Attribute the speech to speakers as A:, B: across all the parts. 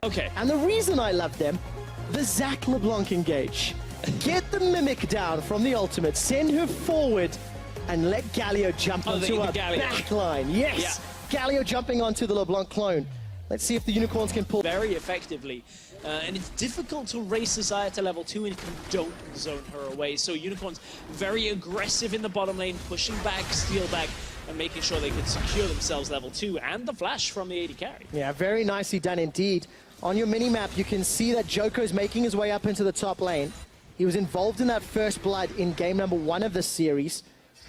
A: Okay.
B: And the reason I love them, the Zach LeBlanc engage. Get the Mimic down from the ultimate, send her forward, and let Galio jump onto a backline. Yes! Yeah. Galio jumping onto the LeBlanc clone. Let's see if the Unicorns can pull
A: very effectively. And it's difficult to race Zaya to level 2 and don't zone her away. So Unicorns very aggressive in the bottom lane, pushing back, steal back, and making sure they could secure themselves level 2 and the flash from the AD carry.
B: Yeah, very nicely done indeed. On your mini-map, you can see that Joko's making his way up into the top lane. He was involved in that first blood in game number 1 of the series.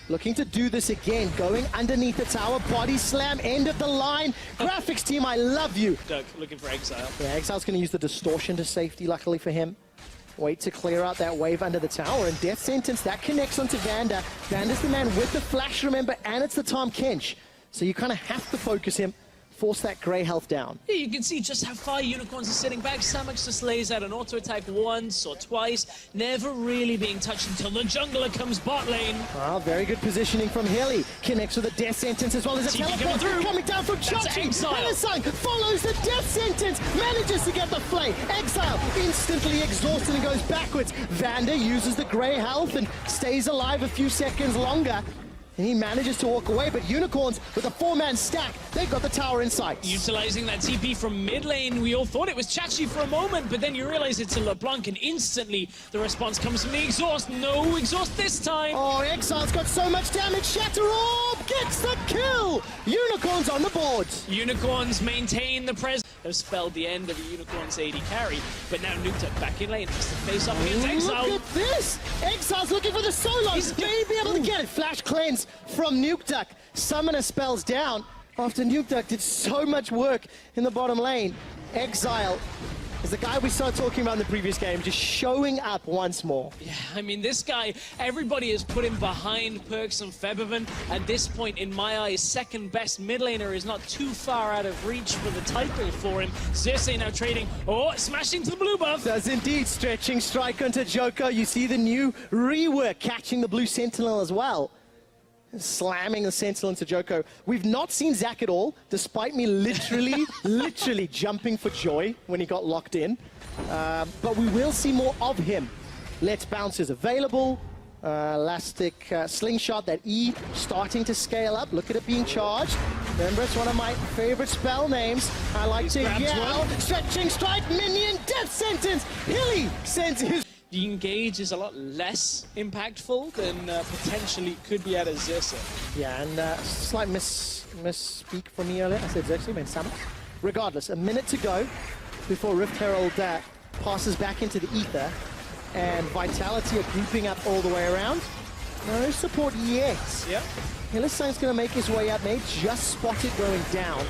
B: Looking to do this again, going underneath the tower, body slam, end of the line. Graphics team, I love you.
A: Doug looking for Exile.
B: Yeah, Exile's going to use the distortion to safety, luckily for him. Wait to clear out that wave under the tower, and Death Sentence, that connects onto Vander. Vander's the man with the flash, remember, and it's the Tahm Kench. So you kind of have to focus him, force that grey health down.
A: Yeah, you can see just how far Unicorns are sitting back. Samuks just lays out an auto attack once or twice, never really being touched until the jungler comes bot lane.
B: Well, very good positioning from Hilly. Connects with a Death Sentence as well as a teleport coming down from Chachi. Hellsang follows the Death Sentence, manages to get the flay. Exile instantly exhausted and goes backwards. Vander uses the grey health and stays alive a few seconds longer. And he manages to walk away, but Unicorns with a 4-man stack, they've got the tower in sight.
A: Utilizing that TP from mid lane, we all thought it was Chachi for a moment, but then you realize it's a LeBlanc, and instantly the response comes from the exhaust. No exhaust this time.
B: Oh, Exile's got so much damage. Shatter Orb gets the kill. Unicorns on the board.
A: Unicorns maintain the presence. Have spelled the end of the Unicorns AD carry, but now Nuked back in lane, has to face off against Exile.
B: Look at this! Exile's looking for the solo. He's going to be able to get it. Flash cleanse from Nukeduck. Summoner spells down after Nukeduck did so much work in the bottom lane. Exile is the guy we started talking about in the previous game, just showing up once more.
A: Yeah, I mean, this guy, everybody has put him behind Perkz and Febiven. At this point, in my eyes, second best mid laner is not too far out of reach for the title for him. Xerxes now trading, smashing to the blue buff.
B: Does indeed, stretching strike onto Joko. You see the new rework, catching the blue sentinel as well. Slamming the sentinel into Joko. We've not seen Zach at all, despite me literally jumping for joy when he got locked in. But we will see more of him. Let's Bounce is available. Elastic Slingshot, that E starting to scale up. Look at it being charged. Remember, it's one of my favorite spell names. I like to yell. Stretching strike, minion, Death Sentence. Hilly sends his...
A: The engage is a lot less impactful than potentially could be out of Xerxes.
B: Yeah, and slight misspeak from me earlier. I said Xerxes, I meant Samus. Regardless, a minute to go before Rift Herald passes back into the ether, and Vitality are grouping up all the way around. No support yet.
A: Yep.
B: Hylissang's going to make his way up. May just spot it going down.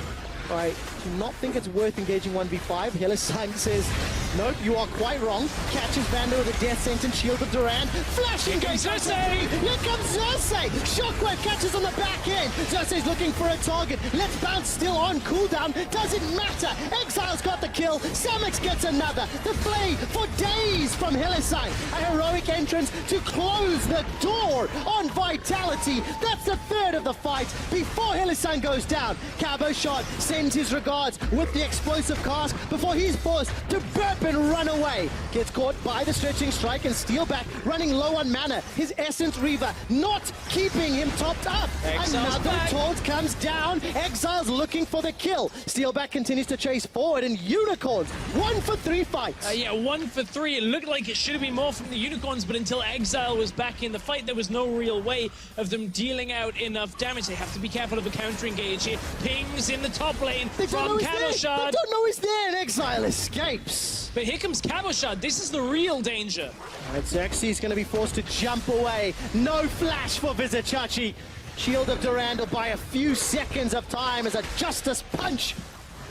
B: I do not think it's worth engaging 1v5. Hylissang says, nope, you are quite wrong. Catches Vander with a Death Sentence, shield of Duran. Flash engage!
A: Xerxes!
B: Here comes Xerxes! Shockwave catches on the back end. Xerxes looking for a target. Let's Bounce still on cooldown. Doesn't matter. Exile's got the kill. Samuks gets another. The play for days from Hylissang. A heroic entrance to close the door on Vitality. That's the third of the fight before Hylissang goes down. Cabo Shot sends his regards with the explosive cast before he's forced to burp and run away. Gets caught by the stretching strike and steal back, running low on mana. His Essence Reaver not keeping him topped up.
A: Exile's
B: Another
A: back.
B: taunt comes down. Exile's looking for the kill. Steelback continues to chase forward, and Unicorns 1 for 3 fights.
A: Yeah, 1 for 3. It looked like it should have been more from the Unicorns, but until Exile was back in the fight, there was no real way of them dealing out enough damage. They have to be careful of the counter engage here. Pings in the top lane from Cabochard.
B: They don't know he's there, and Exile escapes.
A: But here comes Cabochard. This is the real danger.
B: Right, Xerxes going to be forced to jump away. No flash for Vizichachi. Shield of Durandal by a few seconds of time as a Justice Punch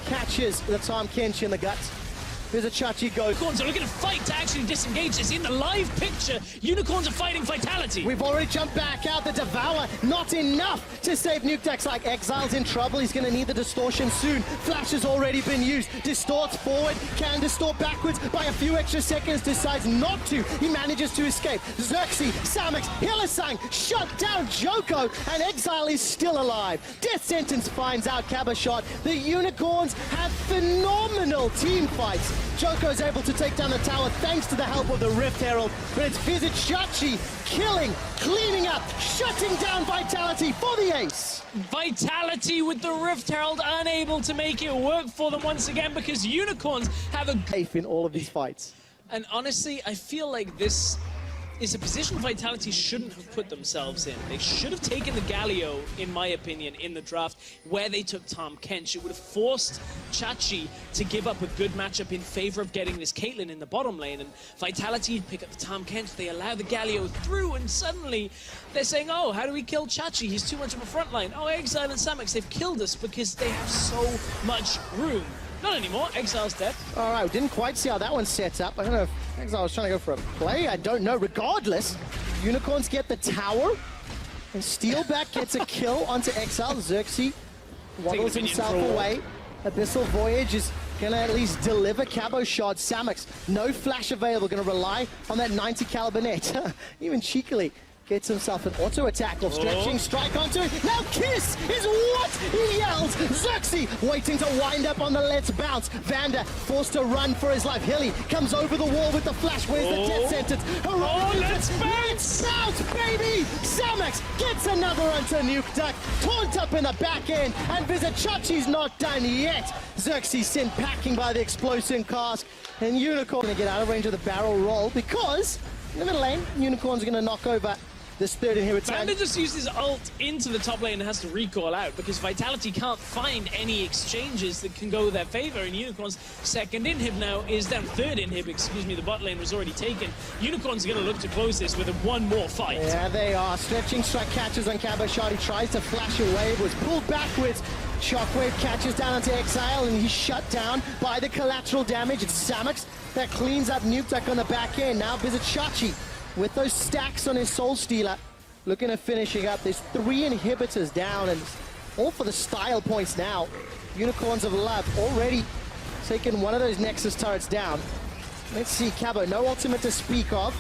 B: catches the Tahm Kench in the gut. Vizichachi goes.
A: Unicorns are looking to fight to actually disengage this. In the live picture, Unicorns are fighting Vitality.
B: We've already jumped back out. The Devour, not enough to save Nukeduck's like Exile's in trouble. He's going to need the distortion soon. Flash has already been used. Distorts forward, can distort backwards by a few extra seconds, decides not to. He manages to escape. Xerxes, Samix, Hillisang, shut down Joko, and Exile is still alive. Death Sentence finds out Cabashot. The Unicorns have phenomenal team fights. Joko's able to take down the tower thanks to the help of the Rift Herald, but it's Vizichachi killing, cleaning up, shutting down Vitality for the ace.
A: Vitality with the Rift Herald unable to make it work for them once again because Unicorns have a
B: Safe in all of these fights.
A: And honestly, I feel like this is a position Vitality shouldn't have put themselves in. They should have taken the Galio, in my opinion, in the draft where they took Tahm Kench. It would have forced Chachi to give up a good matchup in favor of getting this Caitlyn in the bottom lane. And Vitality pick up the Tahm Kench, they allow the Galio through, and suddenly they're saying, oh, how do we kill Chachi? He's too much of a front line. Oh, Exile and Samix, they've killed us because they have so much room. Not anymore, Exile's dead.
B: All right, didn't quite see how that one set up. I don't know if Exile was trying to go for a play. I don't know. Regardless, Unicorns get the tower, and Steelback gets a kill onto Exile. Xerxes waddles himself away. Abyssal Voyage is gonna at least deliver Cabo Shot. Samix, no flash available, gonna rely on that 90 caliber net. Even cheekily gets himself an auto attack or stretching strike onto it. Now Kiss is what he yells. Xerxes waiting to wind up on the let's bounce. Vander forced to run for his life. Hilly comes over the wall with the flash. Where's the death sentence?
A: Let's bounce!
B: Let's bounce, baby! Samix gets another onto Nukeduck. Taunt up in the back end, and Vizichachi's not done yet. Xerxes sent packing by the Explosion Cask, and Unicorn gonna get out of range of the barrel roll because in the middle lane, Unicorn's gonna knock over this third inhibitor.
A: Vander just used his ult into the top lane and has to recall out because Vitality can't find any exchanges that can go their favor, and Unicorn's second inhib now is down. Third inhib, excuse me, the bot lane was already taken. Unicorn's gonna look to close this with one more fight.
B: Yeah, they are. Stretching strike catches on Cabashot. He tries to flash away, was pulled backwards. Shockwave catches down onto Exile, and he's shut down by the collateral damage. It's Samix that cleans up Nukeduck on the back end. Now Vizichachi with those stacks on his Soul Stealer, looking at finishing up. There's 3 inhibitors down, and all for the style points now. Unicorns of Love already taken one of those Nexus turrets down. Let's see, Cabo, no ultimate to speak of.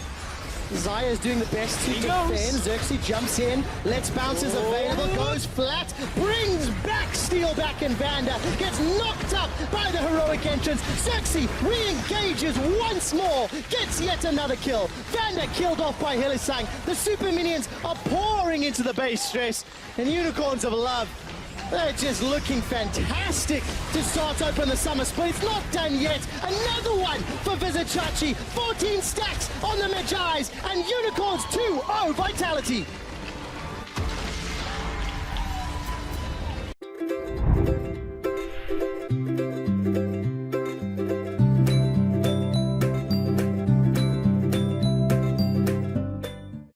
B: Zaya's doing the best to defend. Xerxes jumps in, Let's Bounce is available, goes flat, brings back Steelback, and Vander gets knocked up by the heroic entrance. Xerxes re-engages once more, gets yet another kill. Vander killed off by Hillisang. The super minions are pouring into the base stress, and Unicorns of Love, they're just looking fantastic to start open the summer split. It's not done yet. Another one for Vizichachi. 14 stacks on the Magi's, and Unicorns 2-0 Vitality.